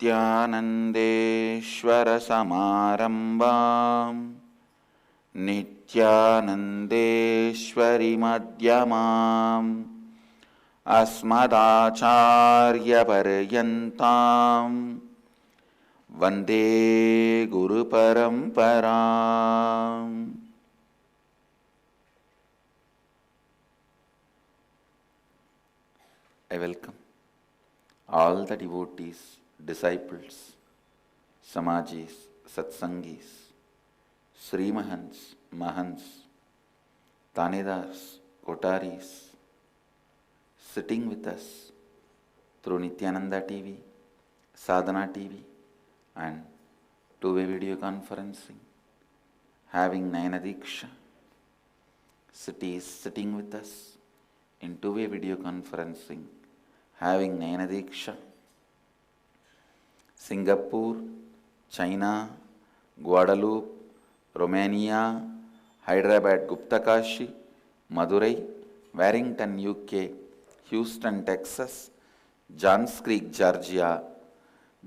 नित्यानन्देश्वरसमारम्भां नित्यानन्देश्वरीमध्यमाम् अस्मदाचार्यपर्यन्तां वन्दे गुरुपरम्पराम्। I welcome all the devotees, disciples, Samajis, Satsangis, Srimahans, Mahans, Tanedars, Kotaris, sitting with us through Nityananda TV, Sadhana TV and two-way video conferencing, having Nayana Diksha. City is sitting with us in two-way video conferencing, having Nayana Diksha. Singapore, China, Guadeloupe, Romania, Hyderabad, Guptakashi, Madurai, Warrington, UK, Houston, Texas, Johns Creek, Georgia,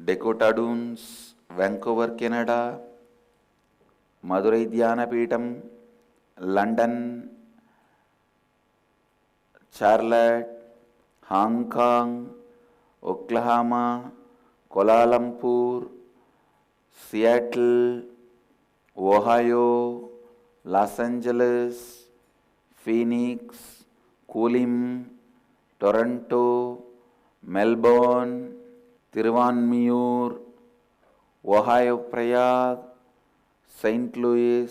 Dakota Dunes, Vancouver, Canada, Madurai Dhyanapeetham, London, Charlotte, Hong Kong, Oklahoma, Kuala Lumpur, Seattle, Ohio, Los Angeles, Phoenix, Kulim, Toronto, Melbourne, Tiruvanmiyur, Ohio Prayag, St. Louis,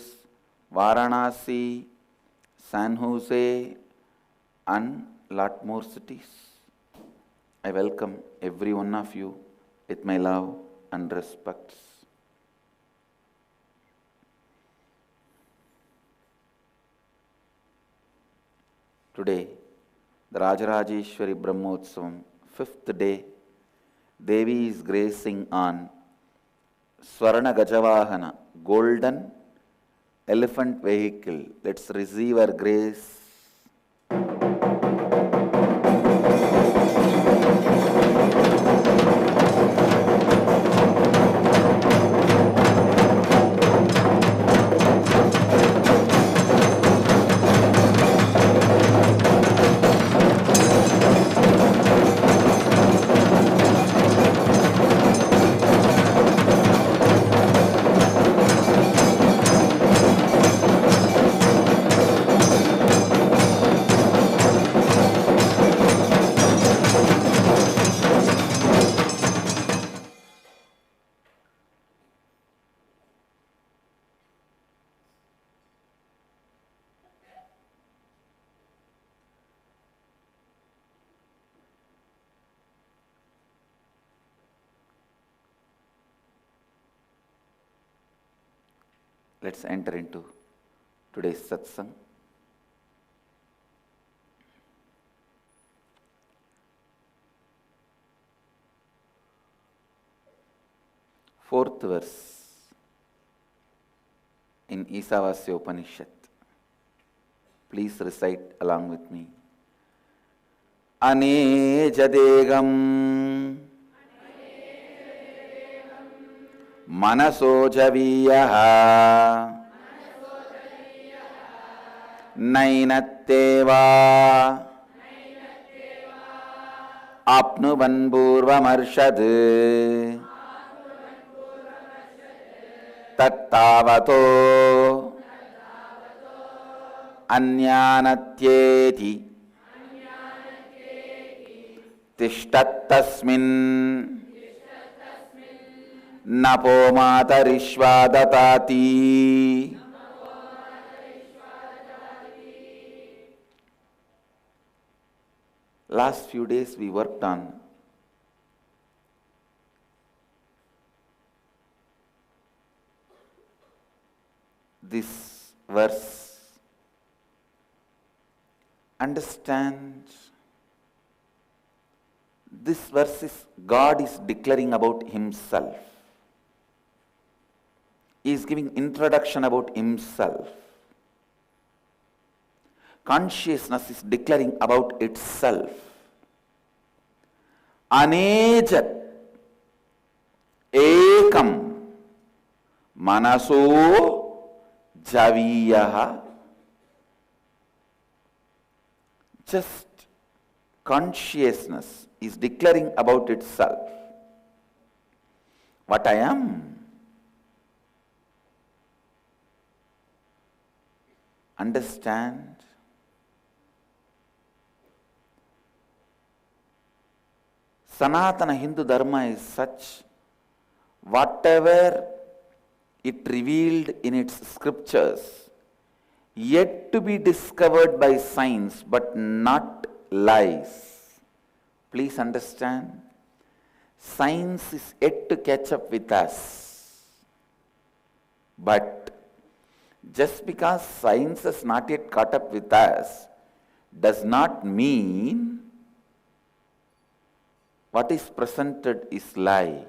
Varanasi, San Jose, and lot more cities. I welcome every one of you with my love and respects. Today, the Rajarajeshwari Brahmotsavam, 5th day, Devi is gracing on Swarna Gajavahana, golden elephant vehicle. Let's receive her grace. Let's enter into today's satsang. Fourth verse in Isavasya Upanishad. Please recite along with me. Anejadegam Manasojaviyah Nainatteva Apnuvan Purvamarshad Tattavato Anyanatyeti Tishtattasmin Napo matarishvadatati. Last few days we worked on this verse. Understand, this verse is God is declaring about Himself. He is giving introduction about Himself. Consciousness is declaring about itself. Anejat. ekam manaso javiyah. Just consciousness is declaring about itself what I am. Understand? Sanatana Hindu Dharma is such, whatever it revealed in its scriptures, yet to be discovered by science, but not lies. Please understand? Science is yet to catch up with us. But just because science has not yet caught up with us, does not mean what is presented is lie.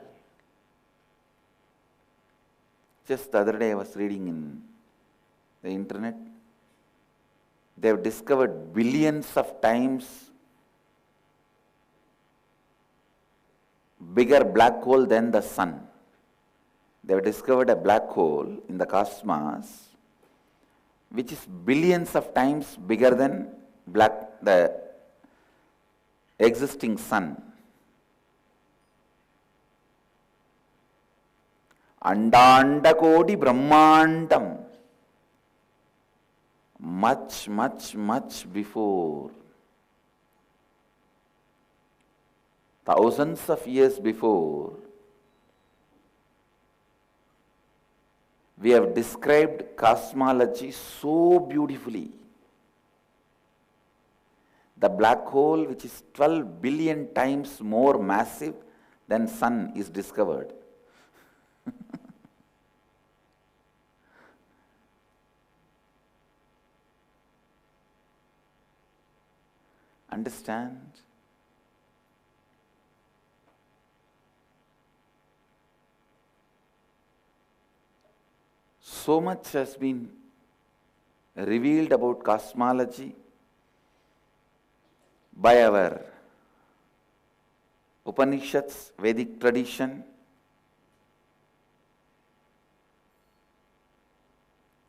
Just the other day I was reading in the internet, they have discovered billions of times bigger black hole than the sun. They have discovered a black hole in the cosmos which is billions of times bigger than the existing sun. Andanda Kodi Brahmandam. Much, much, much before. Thousands of years before, we have described cosmology so beautifully. The black hole, which is 12 billion times more massive than sun, is discovered. Understand? So much has been revealed about cosmology by our Upanishads, Vedic tradition,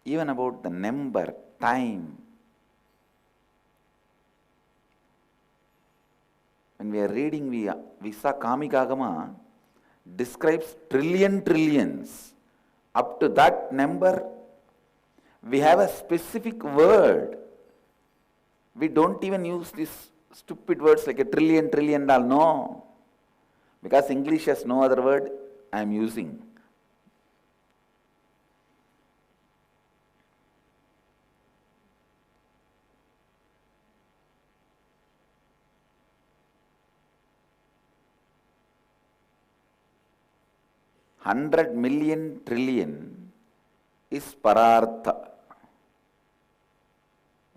even about the number, time. When we are reading, we saw Kamikagama describes trillions. Up to that number, we have a specific word. We don't even use these stupid words like a trillion, no. Because English has no other word, I am using. $100 million trillion is parartha.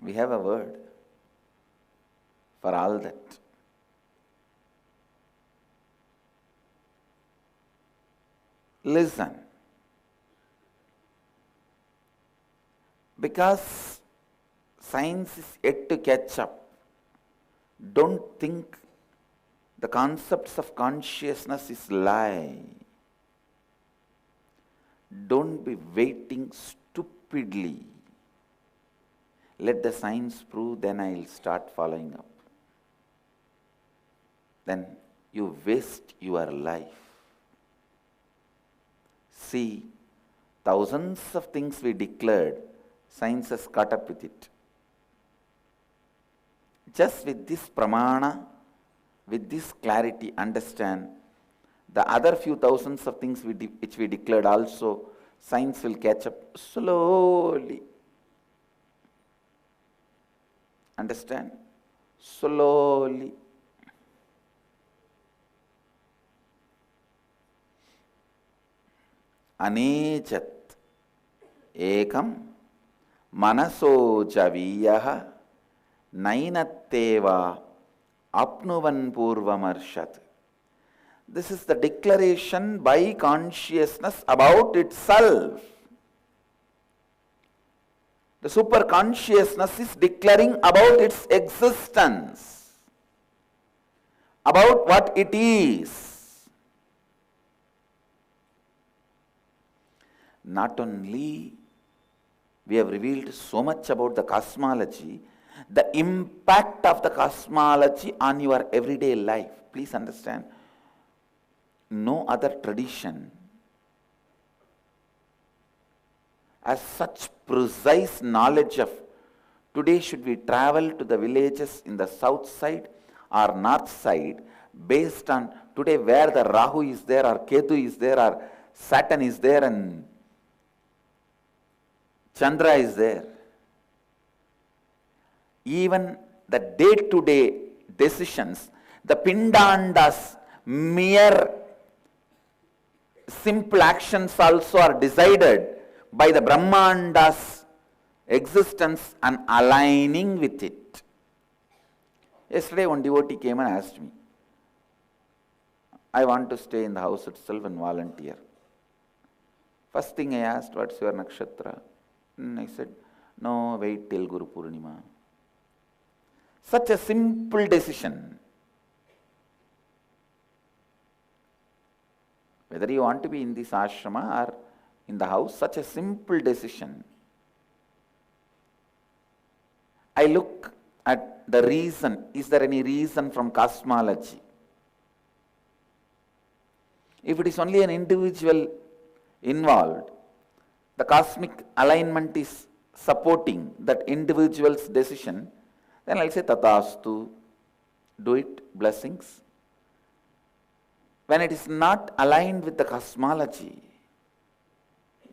We have a word for all that. Listen. Because science is yet to catch up, don't think the concepts of consciousness is lie. Don't be waiting stupidly. Let the science prove, then I will start following up. Then you waste your life. See, thousands of things we declared, science has caught up with it. Just with this pramana, with this clarity, understand, the other few thousands of things which we declared also, science will catch up slowly. Understand? Slowly. Anechat ekam manaso javiyah nainatteva apnuvan purvamarshat. This is the declaration by consciousness about itself. The superconsciousness is declaring about its existence, about what it is. not only we have revealed so much about the cosmology, the impact of the cosmology on your everyday life. Please understand, no other tradition has such precise knowledge of today should we travel to the villages in the south side or north side based on today where the Rahu is there or Ketu is there or Saturn is there and Chandra is there. Even the day-to-day decisions, the Pindandas, mere simple actions also are decided by the Brahmanda's existence and aligning with it. Yesterday one devotee came and asked me, I want to stay in the house itself and volunteer. First thing I asked, what's your nakshatra? And I said, no, wait till Guru Purnima. Such a simple decision. Whether you want to be in this ashrama or in the house, such a simple decision. I look at the reason. Is there any reason from cosmology? If it is only an individual involved, the cosmic alignment is supporting that individual's decision, then I'll say Tathastu, do it, blessings. When it is not aligned with the cosmology,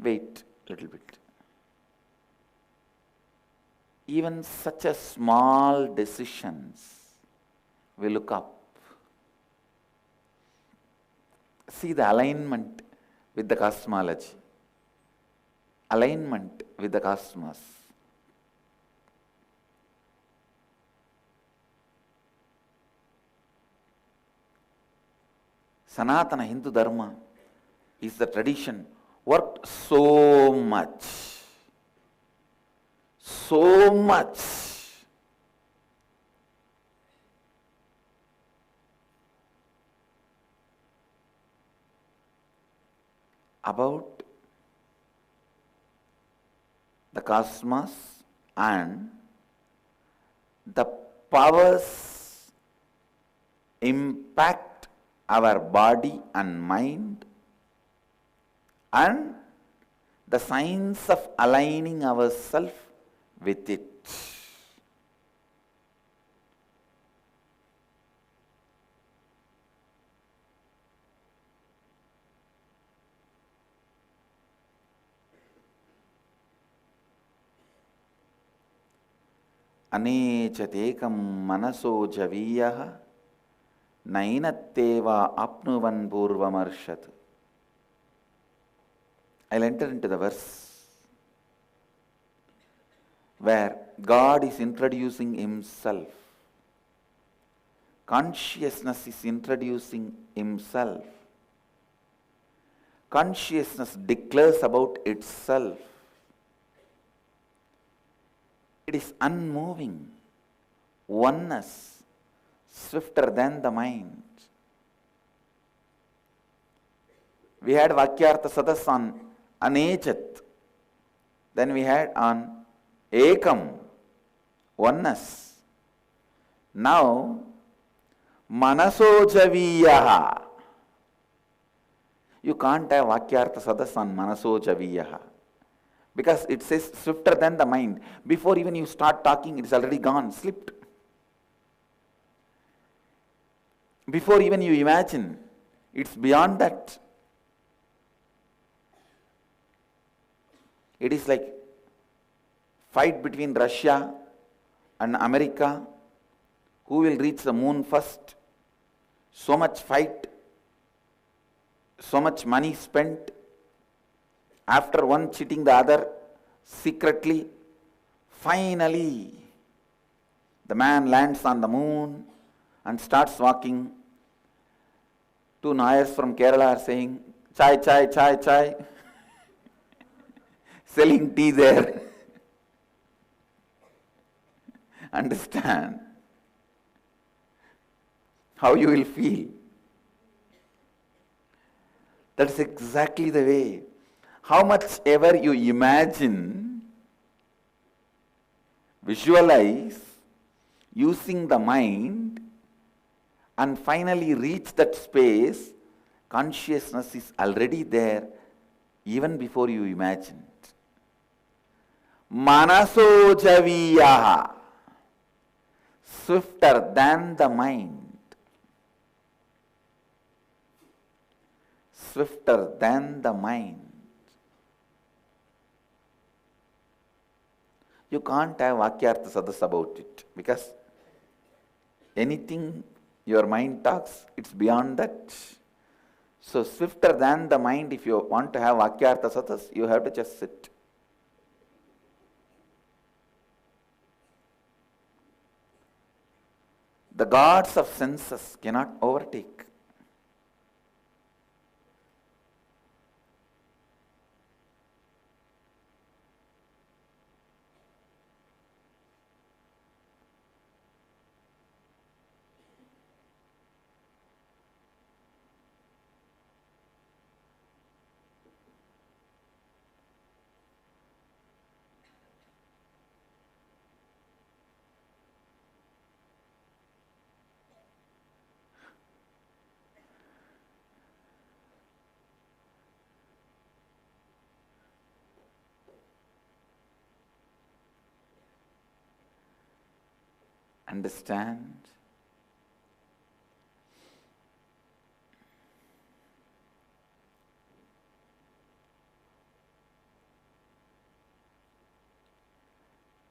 wait a little bit. Even such a small decisions, we look up. See the alignment with the cosmology, alignment with the cosmos. Sanatana Hindu Dharma is the tradition worked so much about the cosmos and the powers impact our body and mind and the science of aligning ourselves with it. Anechatekam manaso javiyah nainatteva apnuvan purvamarshat. I'll enter into the verse where God is introducing Himself. Consciousness is introducing Himself. Consciousness declares about itself. It is unmoving, oneness, swifter than the mind. We had Vakyartha Sadas on Anechat. Then we had on Ekam, oneness. Now, Manaso Javiyaha. You can't have Vakyartha Sadas on Manaso Javiyaha. Because it says swifter than the mind. Before even you start talking, it is already gone, slipped. Before even you imagine, it's beyond that. It is like fight between Russia and America. Who will reach the moon first? So much fight, so much money spent. After one cheating the other secretly, finally the man lands on the moon and starts walking. Two nayyars from Kerala are saying, chai, chai, chai, chai, selling tea there. Understand how you will feel. That's exactly the way How much ever you imagine, visualize, using the mind, and finally reach that space, consciousness is already there even before you imagine it. Manaso javiyaha, swifter than the mind. Swifter than the mind. You can't have Vakyartha Sadas about it, because anything your mind talks, it's beyond that. So swifter than the mind, if you want to have Vakyartha Sadas, you have to just sit. The gods of senses cannot overtake. Understand?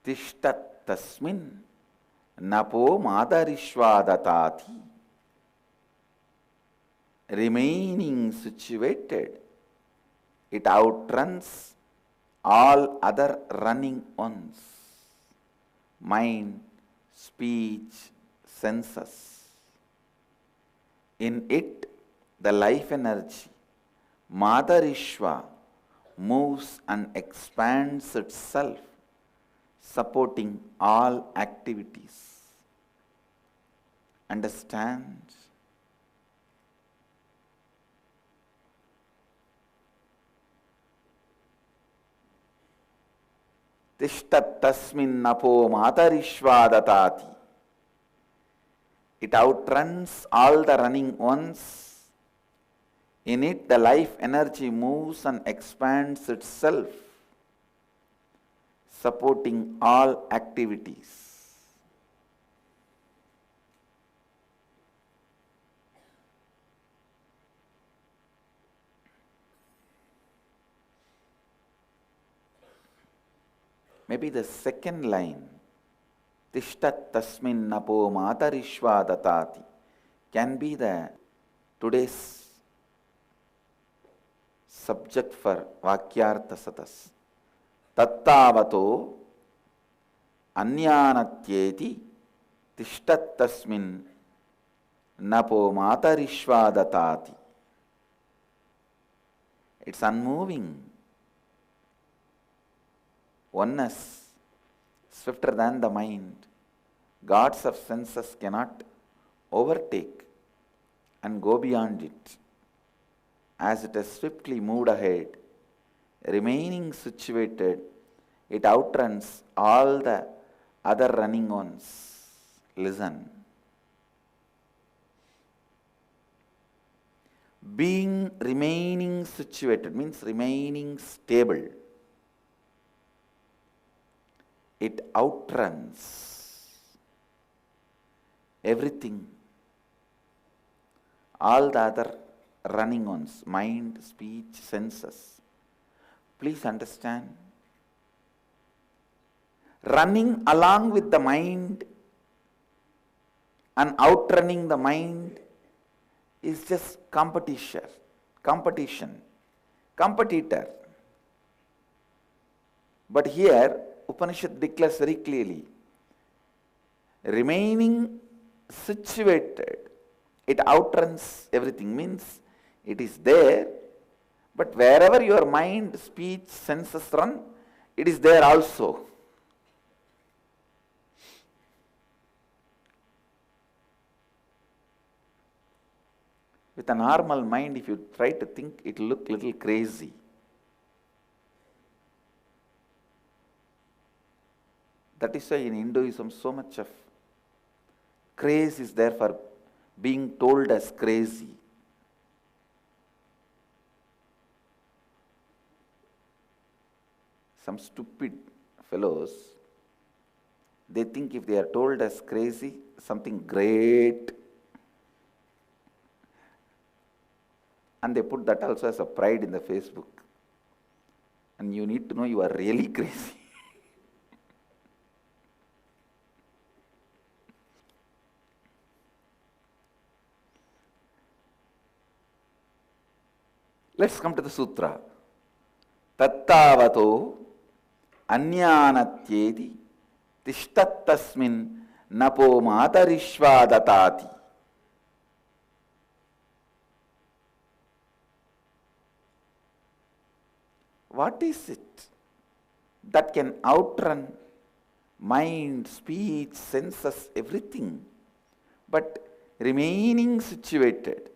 Tishtat tasmin napo madarishvadatati. Remaining situated, it outruns all other running ones. Mind, speech, senses. In it, the life energy, Madarishva, moves and expands itself, supporting all activities. Understand? Tishtat tasmin napo matarishvadatati. It outruns all the running ones. In it, the life energy moves and expands itself, supporting all activities. Maybe the second line, Tishtat tasmin napo matarishvadatati, can be the today's subject for Vakyartha Satas. Tattavato anyanatyeti tishtat tasmin napo matarishvadatati. It's unmoving. Oneness, swifter than the mind. Gods of senses cannot overtake and go beyond it. As it has swiftly moved ahead, remaining situated, it outruns all the other running ones. Listen. Remaining situated means remaining stable. It outruns everything, all the other running ones, mind, speech, senses. Please understand. Running along with the mind and outrunning the mind is just competitor. But here, Upanishad declares very clearly, remaining situated, it outruns everything, means it is there, but wherever your mind, speech, senses run, it is there also. With a normal mind, if you try to think, it will look little crazy. That is why in Hinduism so much of craze is there for being told as crazy. Some stupid fellows, they think if they are told as crazy, something great, and they put that also as a pride in the Facebook. And you need to know you are really crazy. Let's come to the sutra. Tattavato anyanatyeti tishtattasmin napo matarishvadatati. What is it that can outrun mind, speech, senses, everything, but remaining situated?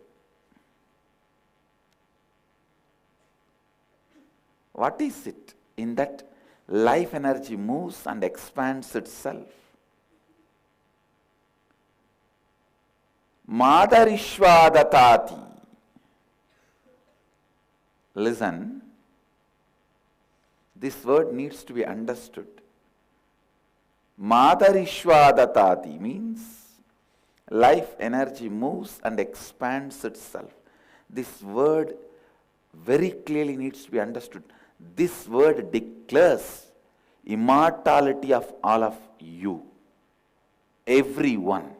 What is it in that life energy moves and expands itself? Madarishvadatati. Listen, this word needs to be understood. Madarishvadatati means life energy moves and expands itself. This word very clearly needs to be understood. This word declares immortality of all of you, everyone.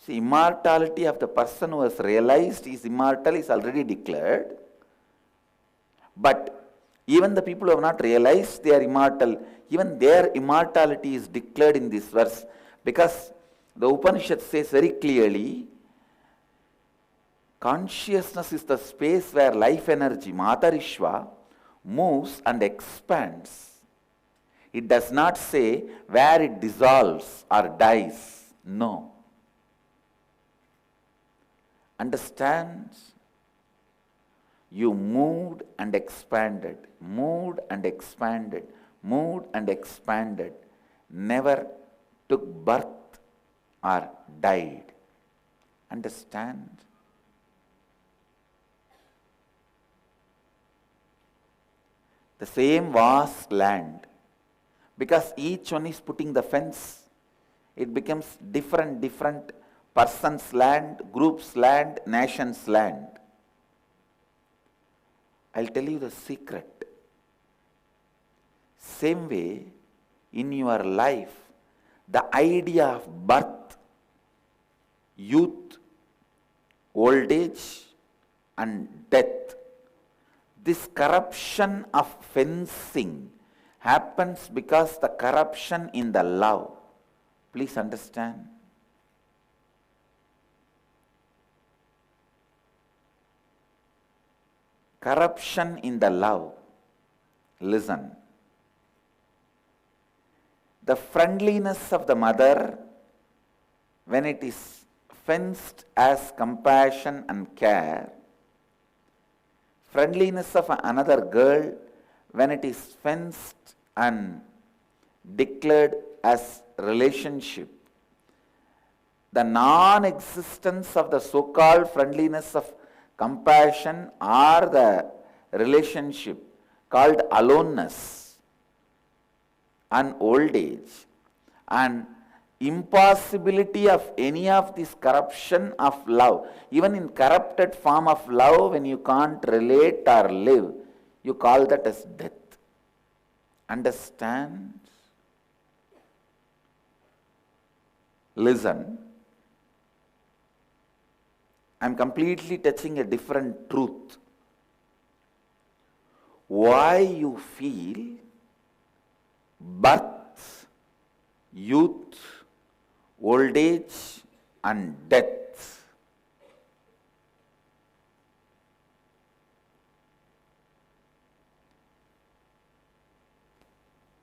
See, immortality of the person who has realized he is immortal is already declared. But even the people who have not realized they are immortal, even their immortality is declared in this verse, because the Upanishad says very clearly, consciousness is the space where life energy, Matarishva, moves and expands. It does not say where it dissolves or dies. No. Understand? You moved and expanded, moved and expanded, moved and expanded, never took birth or died. Understand? The same vast land, because each one is putting the fence, it becomes different person's land, group's land, nation's land. I'll tell you the secret. Same way, in your life, the idea of birth, youth, old age, and death, this corruption of fencing happens because the corruption in the love. Please understand. Corruption in the love. Listen. The friendliness of the mother, when it is fenced as compassion and care, friendliness of another girl, when it is fenced and declared as relationship, the non-existence of the so-called friendliness of compassion or the relationship called aloneness and old age, and impossibility of any of this corruption of love. Even in corrupted form of love, when you can't relate or live, you call that as death. Understand? Listen. I'm completely touching a different truth. Why you feel birth, youth, old age and death.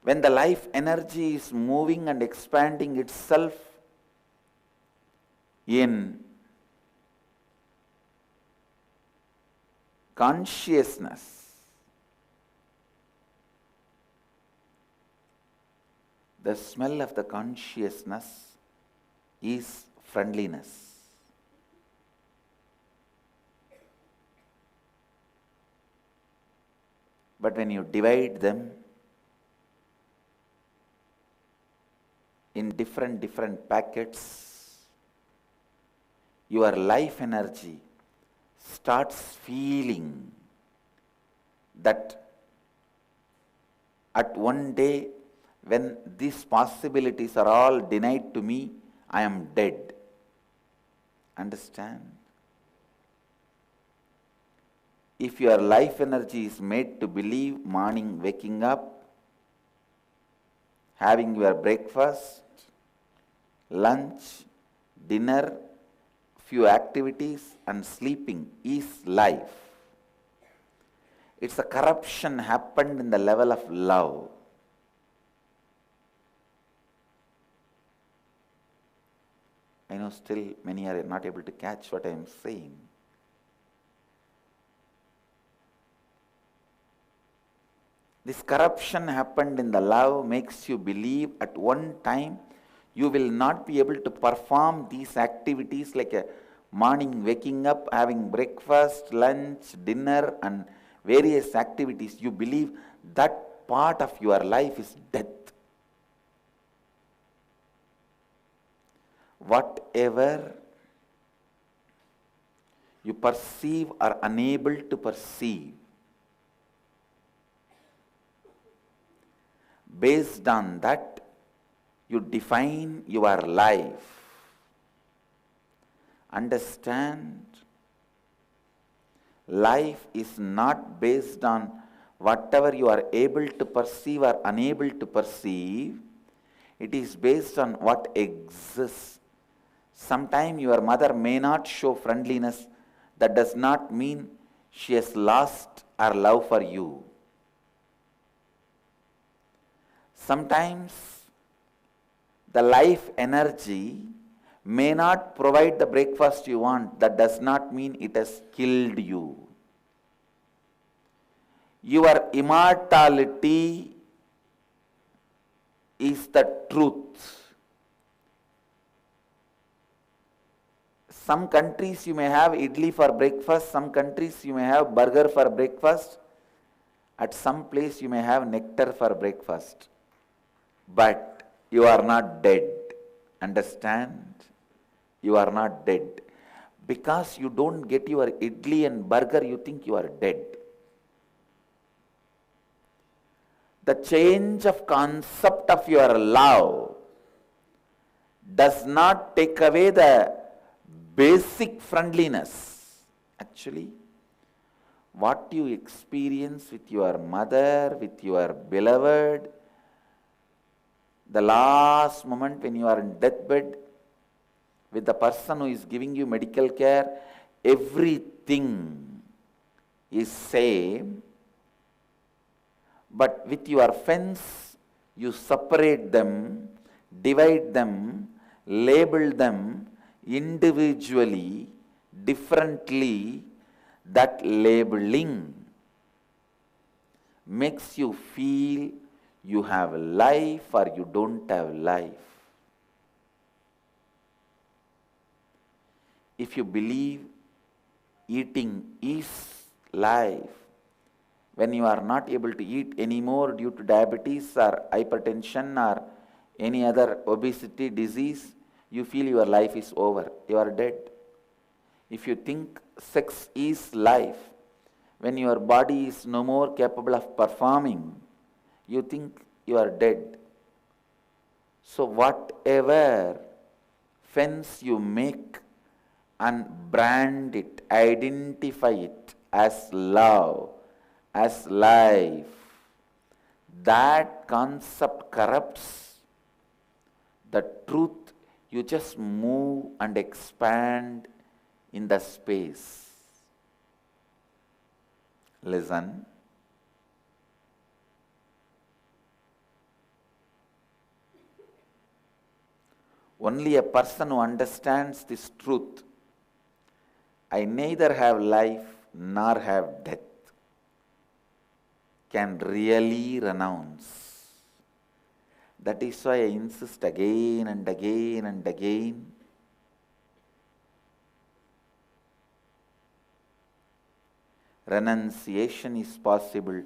When the life energy is moving and expanding itself in consciousness, The smell of the consciousness is friendliness. But when you divide them in different packets, your life energy starts feeling that at one day when these possibilities are all denied to me, I am dead. Understand? If your life energy is made to believe morning waking up, having your breakfast, lunch, dinner, few activities and sleeping is life. It's a corruption happened in the level of love. I know still many are not able to catch what I am saying. This corruption happened in the love makes you believe at one time you will not be able to perform these activities like a morning waking up, having breakfast, lunch, dinner and various activities. You believe that part of your life is death. Whatever you perceive or unable to perceive, based on that, you define your life. Understand? Life is not based on whatever you are able to perceive or unable to perceive. It is based on what exists. Sometimes your mother may not show friendliness. That does not mean she has lost her love for you. Sometimes the life energy may not provide the breakfast you want. That does not mean it has killed you. Your immortality is the truth. Some countries you may have idli for breakfast, some countries you may have burger for breakfast, at some place you may have nectar for breakfast. But you are not dead. Understand? You are not dead. Because you don't get your idli and burger, you think you are dead. The change of concept of your love does not take away the basic friendliness. Actually, what you experience with your mother, with your beloved, the last moment when you are in deathbed, with the person who is giving you medical care, everything is same. But with your fence, you separate them, divide them, label them individually, differently. That labeling makes you feel you have life or you don't have life. If you believe eating is life, when you are not able to eat anymore due to diabetes or hypertension or any other obesity disease, you feel your life is over, you are dead. If you think sex is life, when your body is no more capable of performing, you think you are dead. So whatever fence you make and brand it, identify it as love, as life, that concept corrupts the truth. You just move and expand in the space. Listen. Only a person who understands this truth, I neither have life nor have death, can really renounce. That is why I insist again and again and again. Renunciation is possible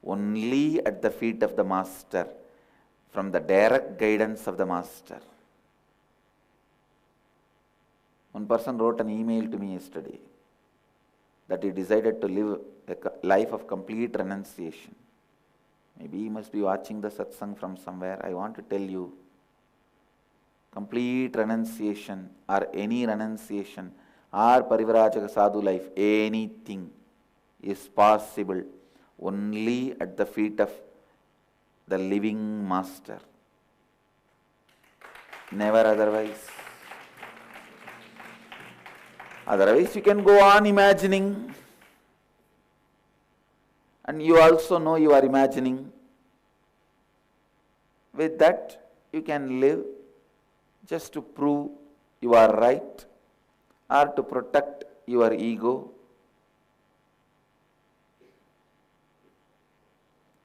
only at the feet of the Master, from the direct guidance of the Master. One person wrote an email to me yesterday that he decided to live a life of complete renunciation. Maybe he must be watching the satsang from somewhere. I want to tell you, complete renunciation or any renunciation or Parivrajaka Sadhu life, anything is possible only at the feet of the living Master. Never otherwise. Otherwise you can go on imagining, and you also know you are imagining. With that you can live just to prove you are right or to protect your ego,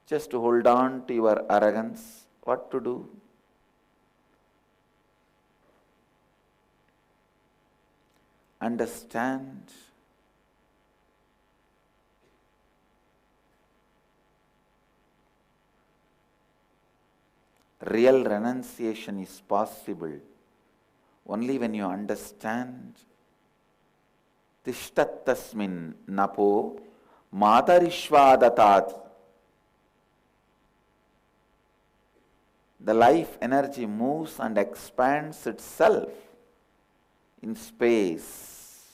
just to hold on to your arrogance. What to do? Understand. Real renunciation is possible only when you understand. Tishtat tasmin napo matarishvadatati. The life energy moves and expands itself in space,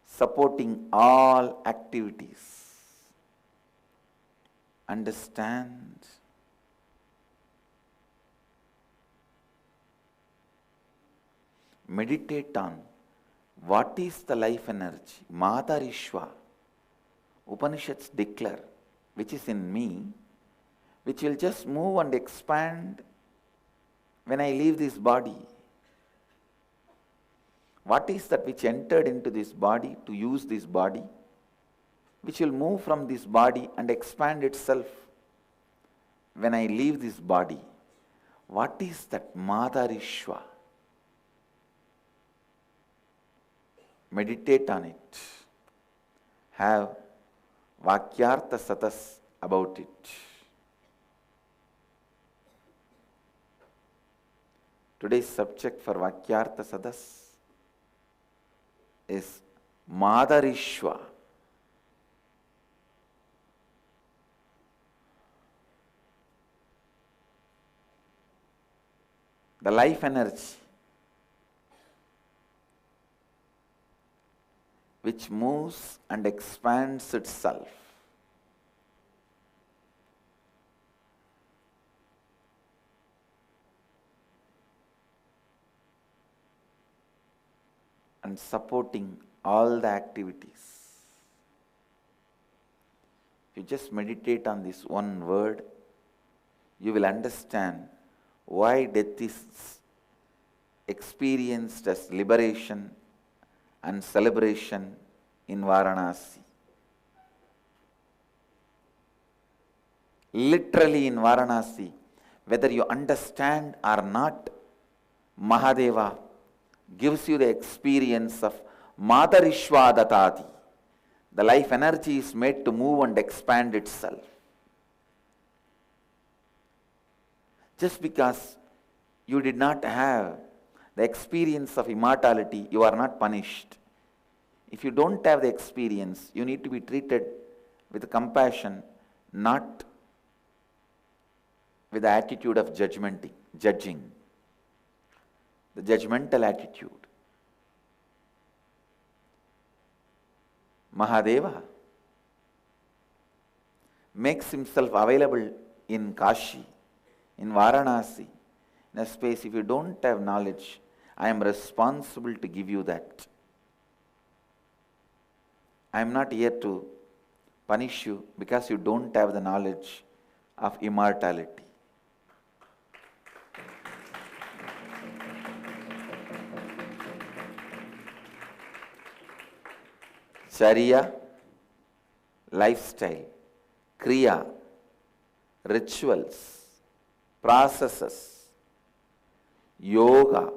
supporting all activities. Understand. Meditate on what is the life energy. Matarishva. Upanishads declare, which is in me, which will just move and expand when I leave this body. What is that which entered into this body to use this body, which will move from this body and expand itself when I leave this body? What is that Matarishva? Meditate on it. Have Vakyartha Satas about it. Today's subject for Vakyartha Sadas is Matarishva. The life energy which moves and expands itself. And supporting all the activities. If you just meditate on this one word, you will understand why death is experienced as liberation and celebration in Varanasi. Literally in Varanasi, whether you understand or not, Mahadeva gives you the experience of Matarishva Datati. The life energy is made to move and expand itself. Just because you did not have the experience of immortality, you are not punished. If you don't have the experience, you need to be treated with compassion, not with the attitude of judging, the judgmental attitude. Mahadeva makes himself available in Kashi, in Varanasi, in a space. If you don't have knowledge, I am responsible to give you that. I am not here to punish you because you don't have the knowledge of immortality. Charya, lifestyle, kriya, rituals, processes, yoga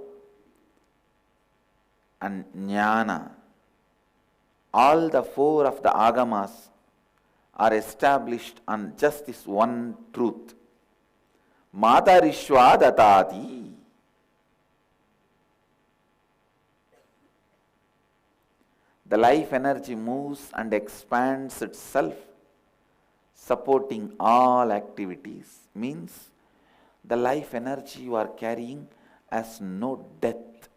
and jnana, all the four of the agamas are established on just this one truth. Matarishva datati. The life energy moves and expands itself, supporting all activities. Means the life energy you are carrying has no death.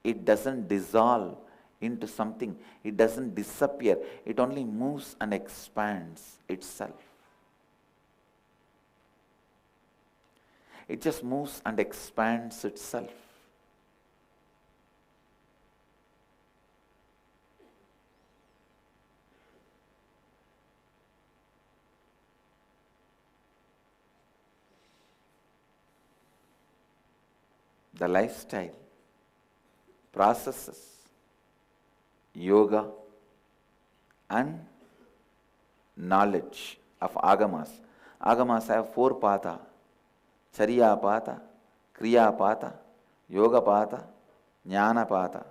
It doesn't dissolve into something. It doesn't disappear. It only moves and expands itself. It just moves and expands itself. The lifestyle, processes, yoga and knowledge of agamas. Agamas have four patha: Chariya patha, Kriya patha, Yoga patha, Jnana patha.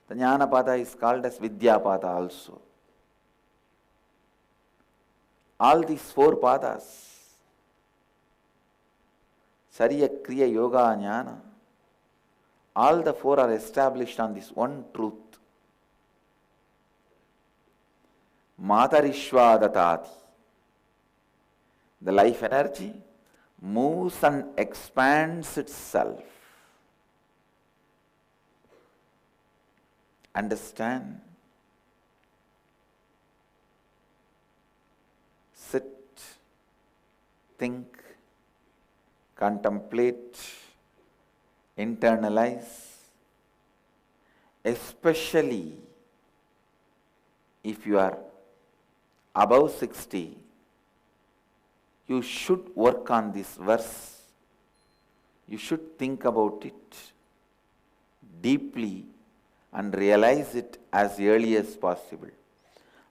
The Jnana patha is called as Vidya patha also. All these four pathas, Chariya, Kriya, Yoga, Jnana, all the four are established on this one truth. Matarishva datati. The life energy moves and expands itself. Understand? Sit, think, contemplate, internalize, especially if you are above 60, you should work on this verse. You should think about it deeply and realize it as early as possible.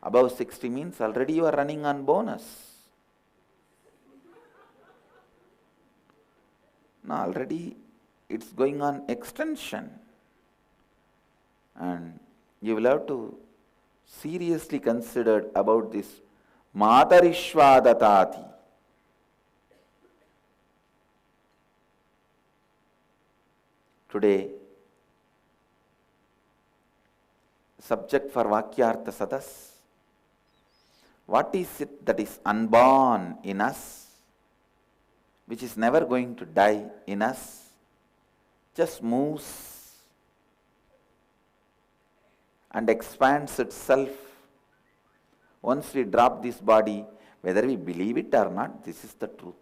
Above 60 means already you are running on bonus. Now already it's going on extension. And you will have to seriously consider about this Matarishva datati. Today, subject for Vakyartha Sadas. What is it that is unborn in us, which is never going to die in us, just moves and expands itself. Once we drop this body, whether we believe it or not, this is the truth.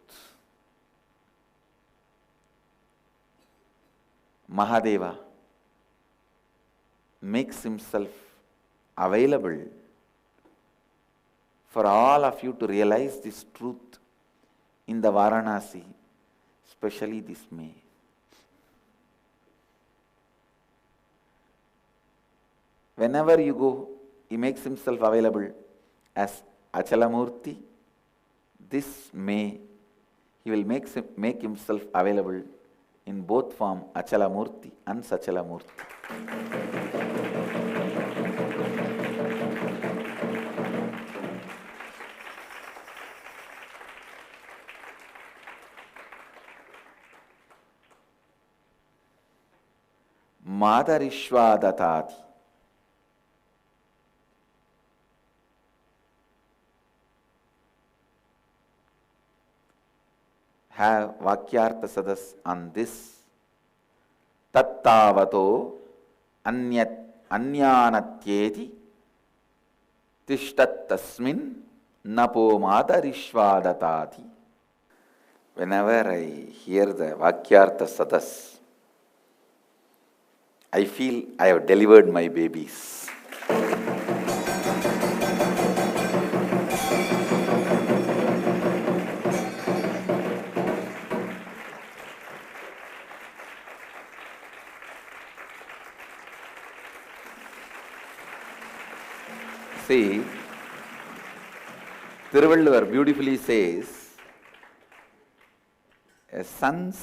Mahadeva makes himself available for all of you to realize this truth in the Varanasi, especially this May. Whenever you go, he makes himself available as Achalamurti. This May, he will make himself available in both form, Achalamurti and Sachalamurti. Matarishva datati. Have Vakyartha Sadas on this. Tattavato anyanatyeti tishtat tasmin napo matarishva datati. Whenever I hear the Vakyartha Sadas, I feel I have delivered my babies. See, Thiruvalluvar beautifully says, A son's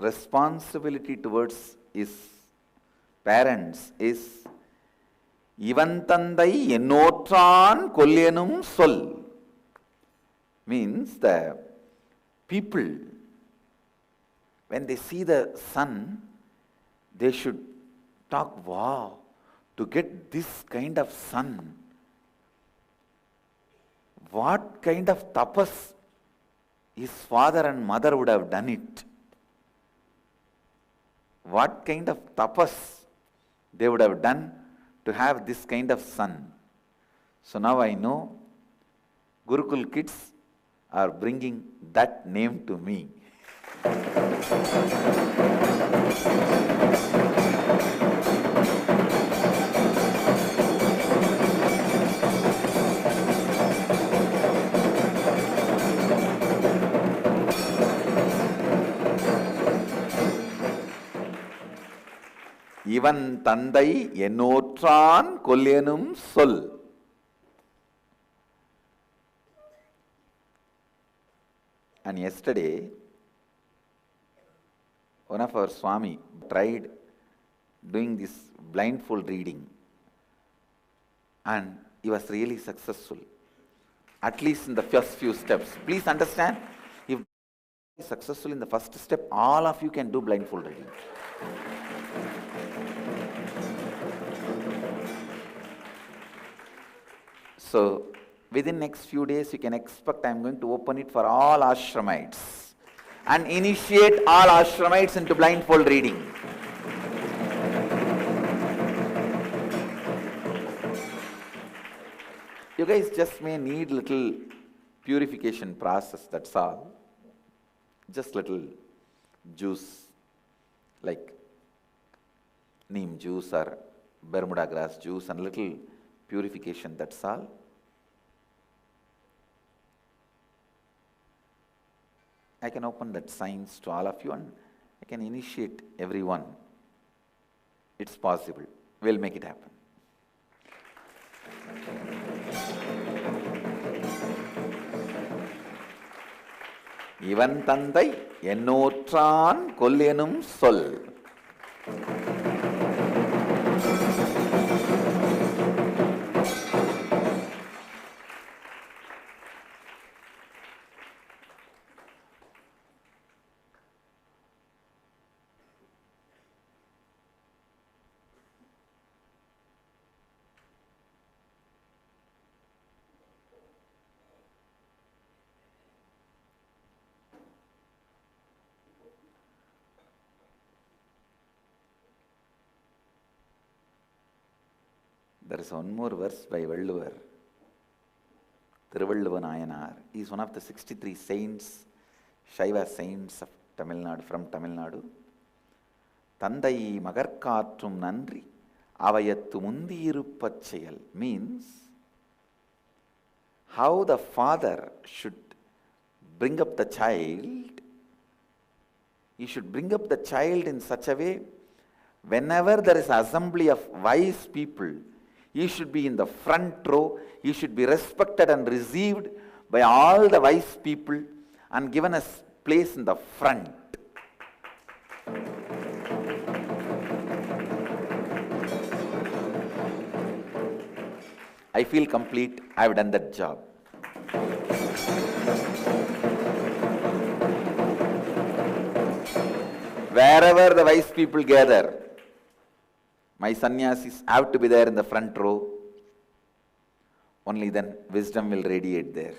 responsibility towards his parents is இவன் தந்தை என்னோற்றான் கொல்லேனும் சொல். Means the people, when they see the son, they should talk, wow, to get this kind of son, what kind of tapas his father and mother would have done it. What kind of tapas they would have done to have this kind of son. So now I know Gurukul kids are bringing that name to me. இவன் தந்தை என்னோற்றான் கொல்லேனும் சொல். And yesterday, one of our Swami tried doing this blindfold reading, and he was really successful, at least in the first few steps. Please understand, if he is successful in the first step, all of you can do blindfold reading. So, within next few days, you can expect I am going to open it for all ashramites and initiate all ashramites into blindfold reading. You guys just may need little purification process, that's all. Just little juice, like neem juice or Bermuda grass juice, and little purification, that's all. I can open that science to all of you and I can initiate everyone. It's possible. We'll make it happen. இவன் தந்தை என்னோற்றான் கொல்லேனும் சொல். There is one more verse by Valluvar, Thiruvalluva Nayanar. He is one of the 63 saints, Shaiva saints of Tamil Nadu, from Tamil Nadu. Tandai magarkaatrum nandri avayattu mundi iruppaச் செயல் means how the father should bring up the child. He should bring up the child in such a way, whenever there is assembly of wise people, he should be in the front row, he should be respected and received by all the wise people and given a place in the front. I feel complete, I have done that job. Wherever the wise people gather, my sannyasis have to be there in the front row. Only then wisdom will radiate there.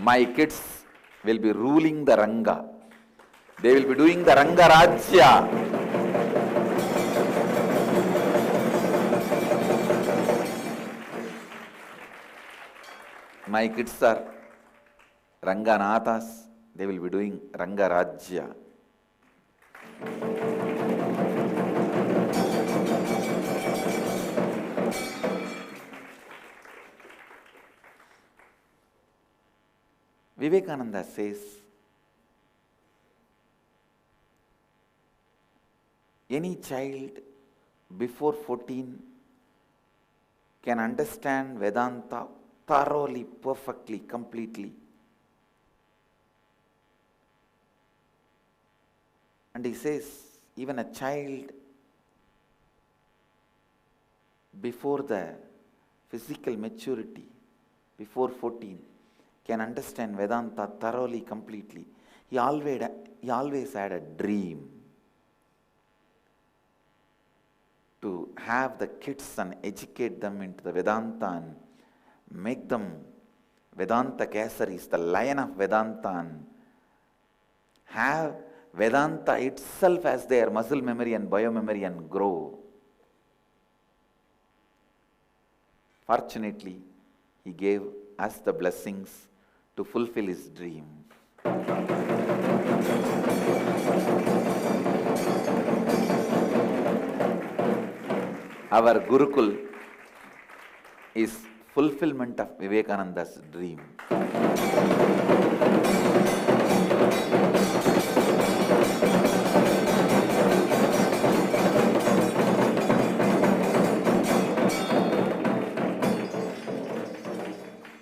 My kids will be ruling the Ranga. They will be doing the Ranga Rajya. My kids are Ranganathas. They will be doing Ranga Rajya. Vivekananda says, any child before 14 can understand Vedanta thoroughly, perfectly, completely. And he says, even a child before the physical maturity, before 14, can understand Vedanta thoroughly, completely. He always had a dream to have the kids and educate them into the Vedanta and make them Vedanta Kesaris, the lion of Vedanta, and have Vedanta itself as their muscle memory and biomemory and grow. Fortunately, he gave us the blessings to fulfill his dream. Our Gurukul is fulfillment of Vivekananda's dream.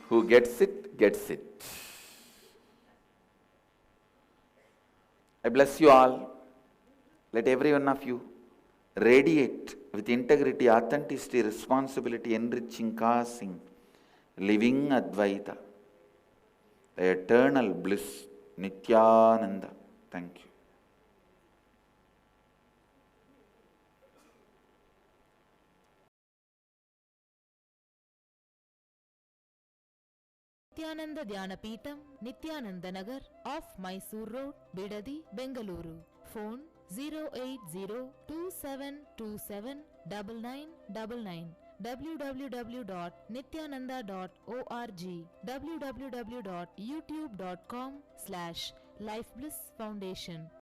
Who gets it, gets it. I bless you all. Let every one of you radiate with integrity, authenticity, responsibility, enriching, causing, living Advaita, the eternal bliss, Nityananda. Thank you. Nityananda Dhyanapitham, Nityananda Nagar, off Mysore Road, Bidadi, Bengaluru. Phone 08027279999. www.nityananda.org. www.youtube.com/Life Bliss Foundation.